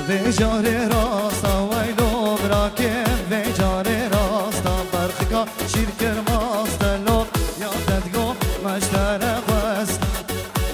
ویجار راستا ویلو براکم ویجار راستا برخکا شیر ماستا لو یادت گو مشتر خوست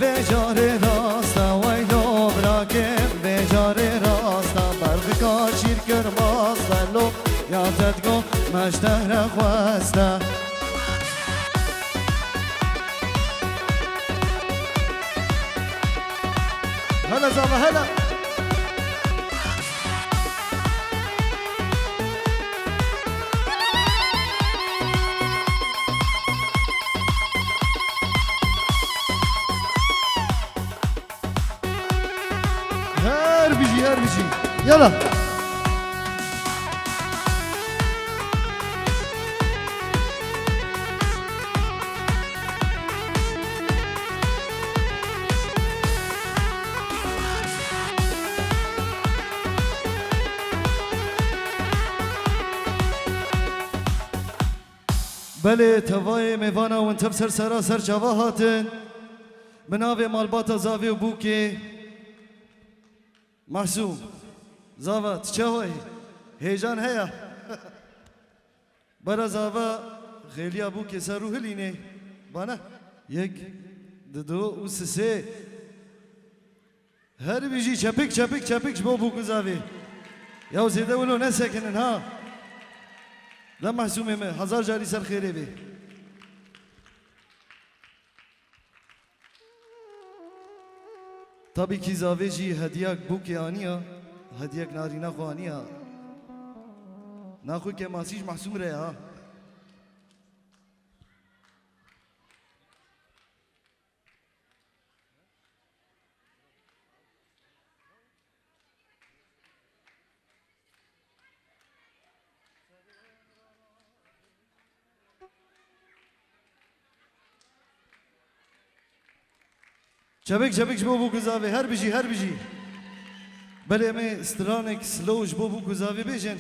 ویجار راستا ویلو براکم ویجار راستا برخکا شیر ماستا لو یادت گو مشتر خوستا هلا زابا هلا هر بيجي يلا بله توای میوانا و انتب سراسر جواهاتن مناوی مالباتا زاوی و بوکی محسوم زاوات چهوی هیجان هیا برا زاوا خیلیا بوکی سروح لینه بانا یک دو و سه هر بیجی چپک بو بوکو زاوی یا زیده ولو نسکنن ها لا محسومه ما هزار جاری سر خیره بی طبی کی زاوی جی هدیک بوکی آنیا هدیک ناری نخو آنیا نخو که ماسیج محسوم رहे ها چبک بو گزاوی هر بیجی بله می استرانک سلوش بو گزاوی بیجن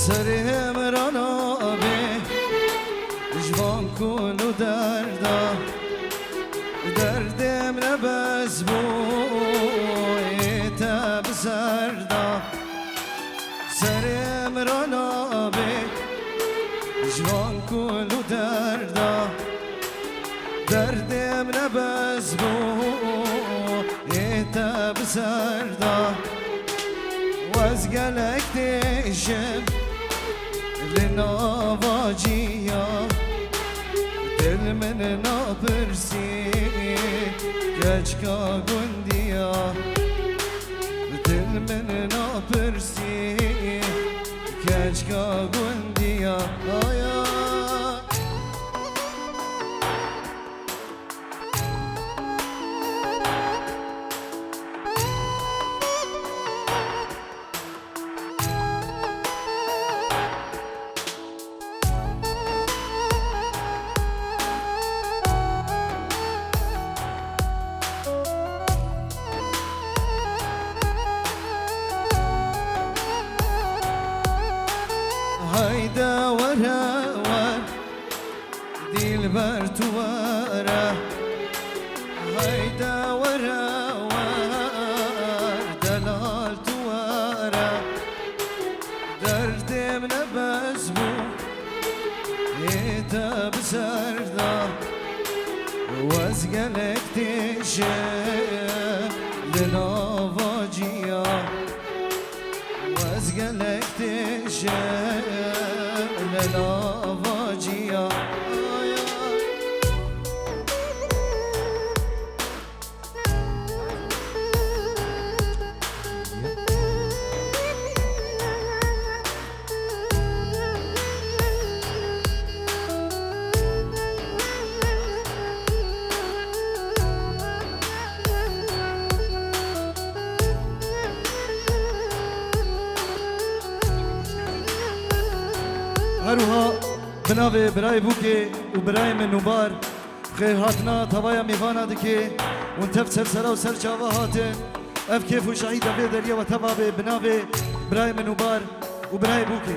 سرهم رانا به جوان کن و دردم نبز بوی تب سردا سرهم رانا به جوان کن و دردم نبز بوی تب سردا واز گلک دیشم لنواجيا دل من نابرسي كجكا قنديا دل من نابرسي كجكا قنديا هيدا ورا ديل برتوارا هيدا ورا دلال توارا درد من بزبو ايتا بسردا وازقلك تشم لنواجيا وازقلك تشم لنواجيا هروها بناوی برای بوکی و برای منوبار خیر هاتنا توایا میوانا دکی و تف سر سرا و سر چاوا هاتن اف کیف و شهید اوی دریا و تبابی بناوی برای منوبار و برای بوکی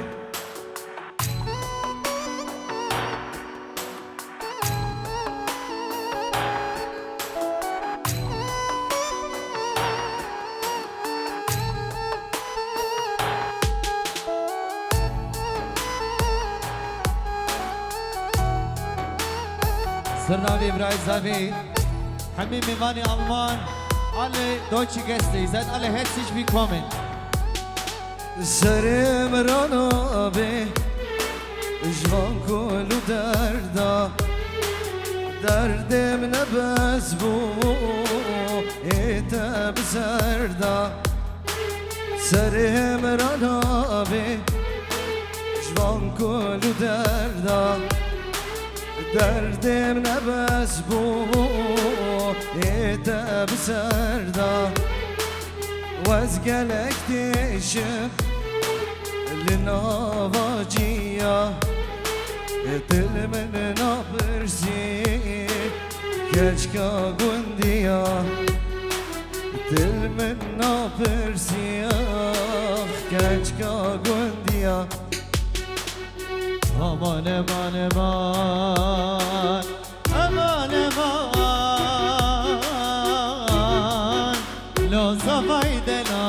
سرناوی برای زاوی همین میوانی آلمان alle deutsche Gäste, ihr seid alle herzlich willkommen. سرم رانا به جوان کلو دردم نبز بو ایتا بسردا سرم رانا به جوان کلو دردم نبز بو ایتا بسردا واز گلک دیشم لناواجیا دل من نابرسی کچکا گندیا دل من نابرسی کچکا گندیا Aman aman aman Aman aman Lo zavay delan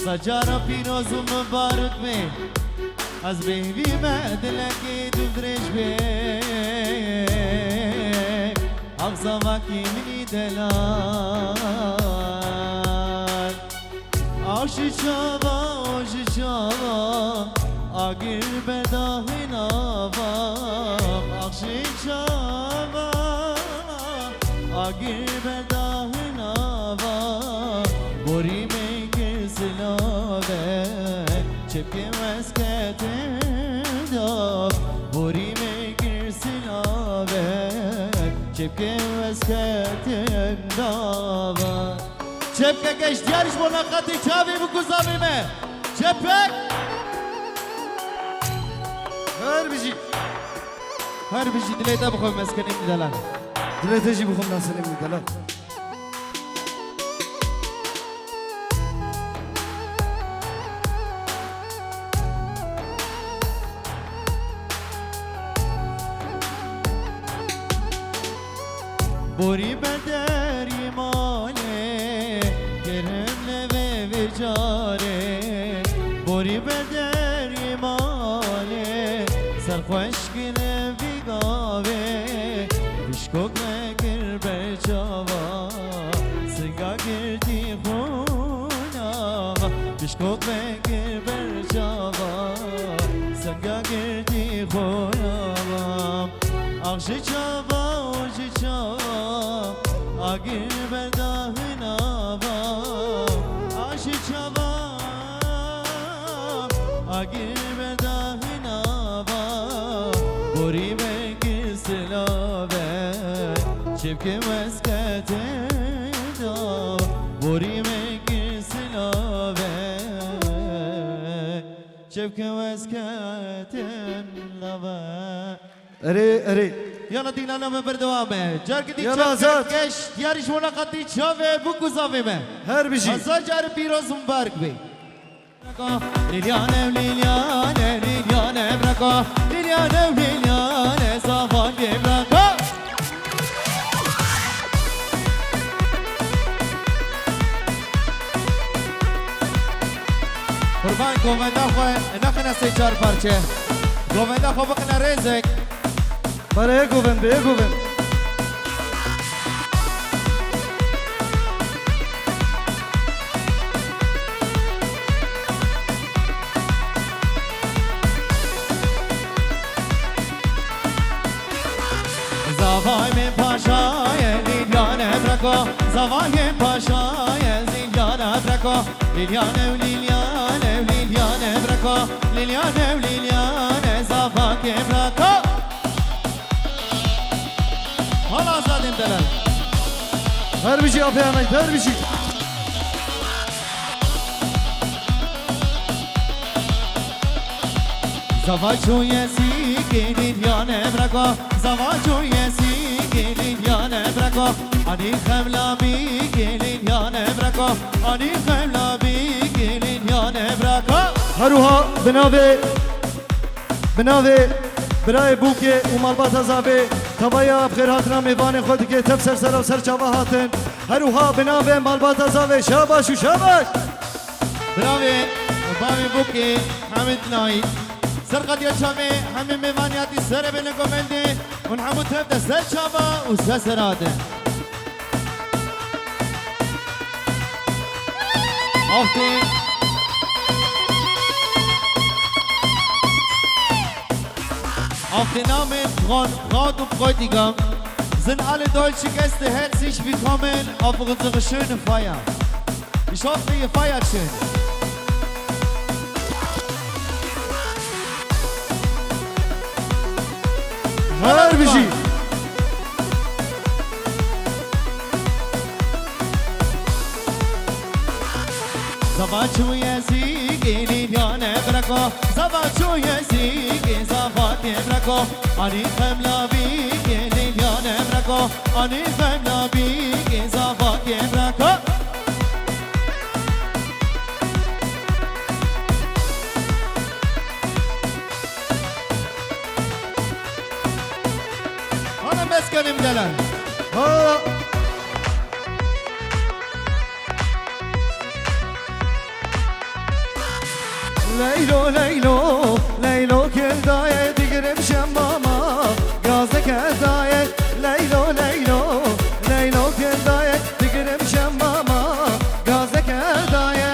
Sacara pinozu mübarek mi Az bebi medleki dudreş be Avza vakimini delan Aşı çava oşı çava Agir bedahin avam Aşı çava Agir bedahin avam Bori mekir silave Çepke mesketin dav Bori mekir silave Çepke mesketin dava Çepke geçtiğeriş monakati çavi bu kuzavime Çepek Her bir şey dileyde bu koy meskenim dideler دلتجي بخم ناسنم دلال Bori beder imane Keremle ve vicare Bori beder imane Serhoşkine vigave Pişkok ve gir beçava Singa girdi hunava Pişkok ve gir beçava Singa girdi hunava Akşı çava ocu çava Agir berdahın ava Akşı çava Agir berdahın ava Bori bekir silave Çevke mesketin dav Bori bekir silave Çevke mesketin lava اري يلا دينا نام بردوامه جارك دي يلا زاد. كش ديارش ملاقاتي شافه بوكو زافه هر بشي هزار جار بيروز مبارك بي ليليانه ليليانه ليليانه بركو ليليانه ليليانه صافان بركو قربان گووندا خو نخنه سه چهار پارچه گووندا خو بکنه رزق برای گوون به گوون Zavay min paşaya Lilyane brako Zavay min paşaya Lilyane brako Lilyane Lilyane Lilyane brako Lilyane Lilyane Zavay brako Hala azadim delal هر بشي أبي أنا هر بشي زواجو یسی گلین یا نبرگا زواجو یسی گلین یا نبرگا آنی خملابی گلین یا نبرگا آنی خملابی گلین یا نبرگا هروها بناوه برای بوکه و مالبات زابه تبایا بخیر هاتنا میوان خود که تفسر سر و سر چاوا هاتن هروها بناوه مالبات زابه شاباش و شاباش براوی باوی بوکی حمد نایی سرقت یا چامه همه میوانیاتی سر بین گمنده اون همو تبدا سر چاوا و سر سراده آفتی Auf den Namen von Braut und Bräutigam sind alle deutsche Gäste herzlich willkommen auf unsere schöne Feier. Ich hoffe, ihr feiert schön. هربشی زواجو یزیگی نیانه برکو زواجو یزیگی زواتی برکو آنی خملابی گلی نیانه برکو آنی خملابی گی زواتی برکو آنم بس کنیم دلن ها لیلو لیلو لیلو کردایه دیگرم شماما گازه کردایه لیلو لیلو لیلو کردایه دیگرم شماما گازه کردایه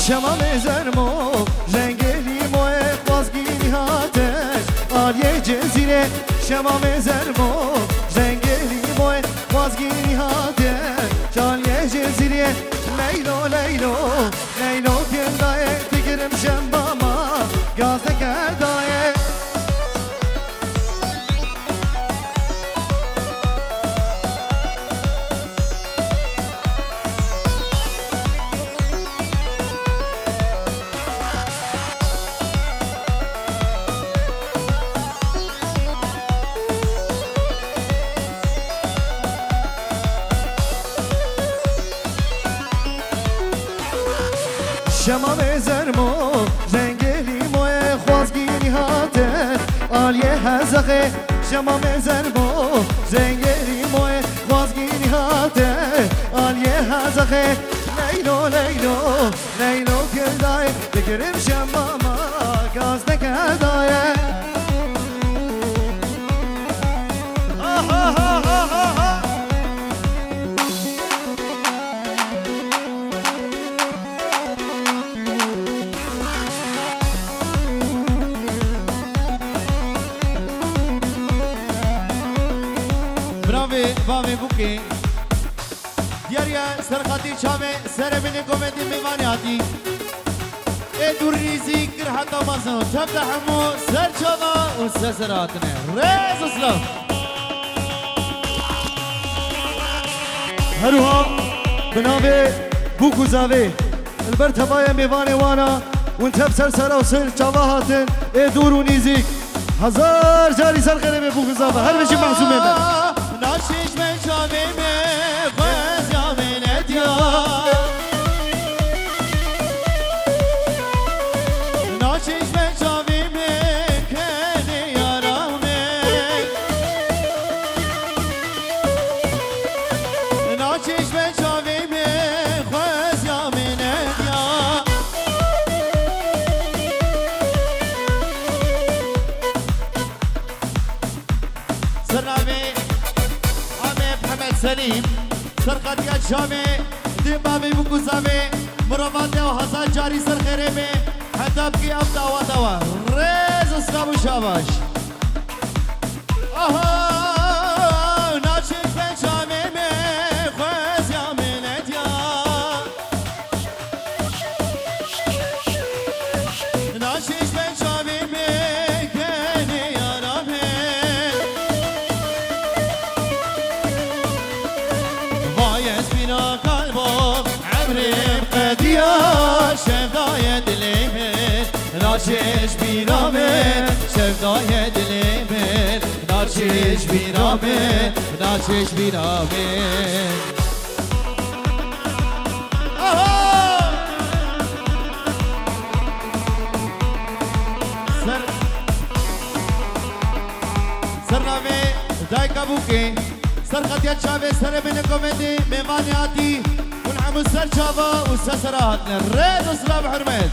شما مزرمو جنگلی موه خوازگیری هاتش آلیه جزیره شما مزرمو جنگلی موه خوازگیری هاتش آلیه جزیره لیلو لیلو لیلو کردایه دیگرم شمباما گازه کردایه شما مزرمو جنگلی موه خوازگیری هاتن آلیه هزخه شما مزرمو جنگلی موه خوازگیری هاتن آلیه هزخه لیلو لیلو لیلو کردای بگرم شما ما گاز نکردایه باوی بوکی دیاریا سرخاتی چامه سر بینی کومندی میوانی آتی ای دور ریزی کر حتا مازنو تبدا همو سر چاوا و سر سراتنه ریز اسلام هروها بناوه بوکو زاوه البرت هوای میوان وانا وانتب سر سر و سر چاوا هاتن ای دور و نیزیک هزار جاری سر خیره بوکو زاوه هر بشی محسومه بر ناشیش من چاویمه خوز یا من ادیا ناشیش من چاویمه کنی یارامه ناشیش من چاویمه خوز یا من ادیا سرنامه سلیم سرقتیا جامع دیم بابی بگوزامه مروانده و هزار جاری سر خیره میں حتاب کی اب دعوت دوا ریز اسلام و شاباش آها ناچش به جامع میں خوز یا منتیا ناچش به جامع میں کنی یارم ہے ناچش بیرامه شفدای دلیمه ناچش بیرامه ناچش بیرامه سرنامه دایکا بوکی سر خطیت شابه سر بین کومدی میوانیاتی ونعمل سر شابه و سسرات نرد اسلام حرمت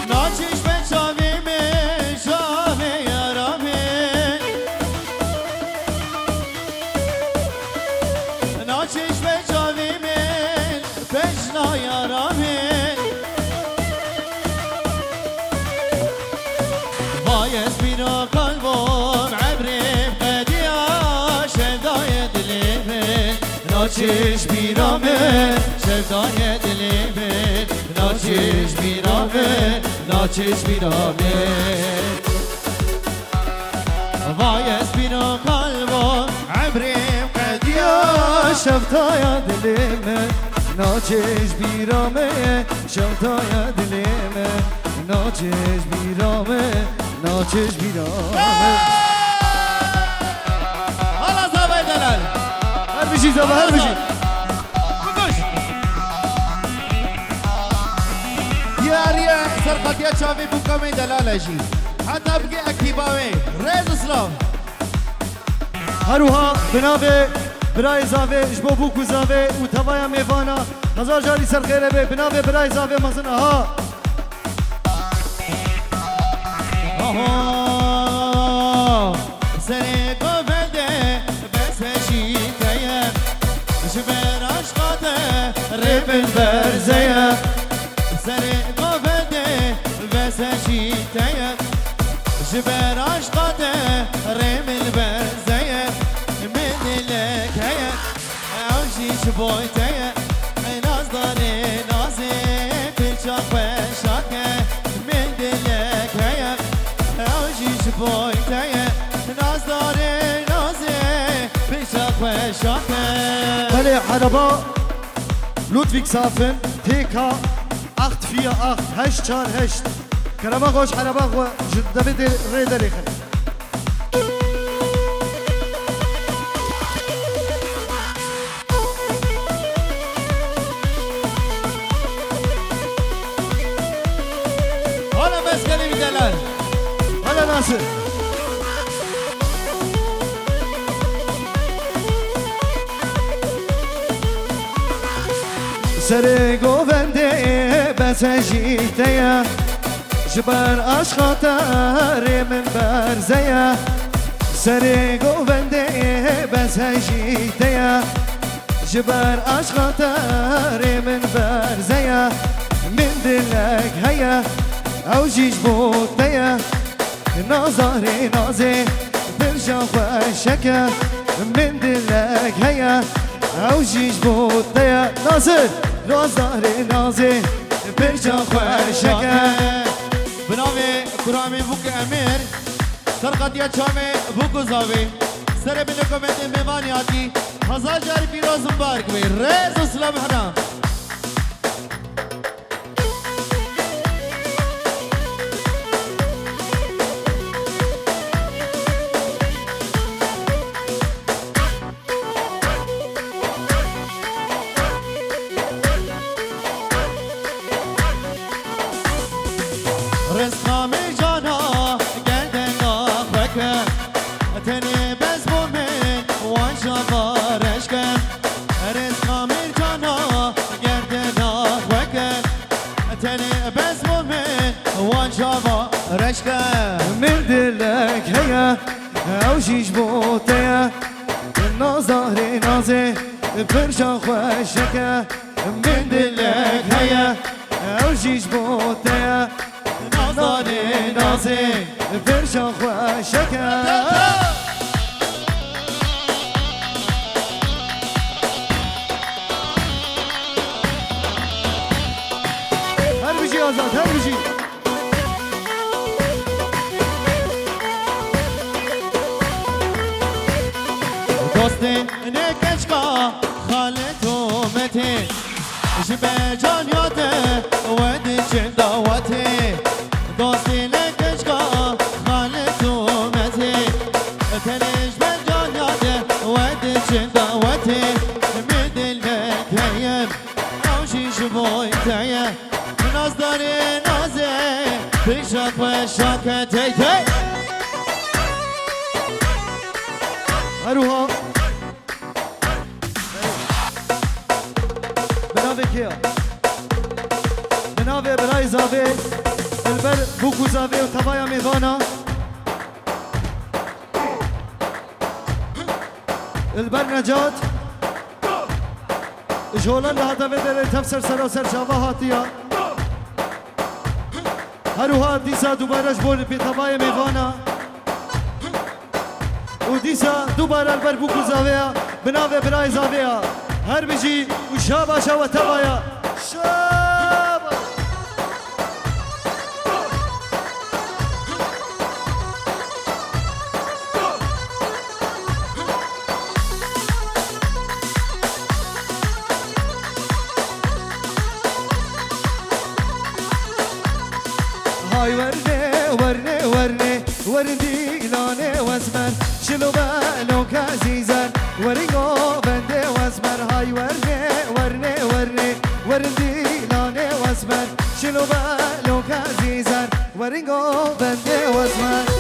ناچش به شابه می شابه یارامه ناچش به شابه من پشنا یارامه باید بیرا قلبم عبرم قدیا شدای دلیمه ناچش بیرامه شدای دلیمه ناچش بیرامه ناچش بیرامه باید بیرا قلبم عبرم قدیا شفتای دلمه ناچش بیرامه شفتای دلمه ناچش بیرامه ناچش بیرامه حالا زبای دلال هر بشی زبا هر بشی دیاریا سرقتیا چاوی بوکمی دلال جی حتی بگی اکتیباوی ریز اسلام هروها بنابه برای زاوه جبو بوکو زاوه و توایا میوانا هزار جاری سر خیره به بنابه برای زاوه مزن ها سری قبلده بس شیطه جبر عشقاته ریبن برزه سری قبلده بس شیطه جبر عشقاته ريم البرزية من الكية عوشي شبويتية ناصدري نازي في شاكوة شاكة من الكية عوشي شبويتية ناصدري نازي في شاكوة شاكة بله عربا لودویگ صافن تیکا 848 کرما خوش عربا خو جدبه دی ری داری خل هلا بس كلمة دلال هلا ناصر سر گوونده بس جیته جبر عشقاته من برزه سر گوونده بس جیته جبر عشقاته من برزه من دلك هيا او جيش بوتيا نظري نازي برجع وشكا من دلك هيا او جيش بوتيا ناصر نظري نازي برجع وشكا بنامه کرامي بوك امير سرقتيا چامه بوكو زاوي سر بن کومنت میوانیاتی هزار جاری پیروز مبارک وی رز اسلام حرام رزقامي جانا قلدنا بكر تني بس بومن وانشا رشكن رزقامي جانا قلدنا بكر تني بس بومن وانشا رشكن من دلك هيا او جيش بوتيا نظري نازي برجع وشكا من دلك هيا او جيش بوتيا نظري نازي برجع وشكا هر بيجي آزاد هر بيجي جبه جانیاته ودی چند داوته دوستی لکشکا خالت اومته تنش به جانیاته ودی چند داوته میدل لکیم اوشی شبوی تایم ناز داری نازه پیشاک و شاکه تی تی هروها بناوه کیا بناوه برای زاوه البر بوکو زاوه و تبایا میوانا البر نجات جولان لحظه بدر تفسر سراسر شاوه هاتیا هروها دیسا دوبارش بول بی تبایا میوانا و دیسا دوباره البر بوکو زاوه بناوه برای زاوه هر بجی و شابا شاوه تبایا شابا هاي ورني وردي لاني واسمر شلو بالو كازيزر وريقو بندي واسمر هاي ورني وردي لاني واسمر شلو بالو كازيزر وريقو بندي واسمر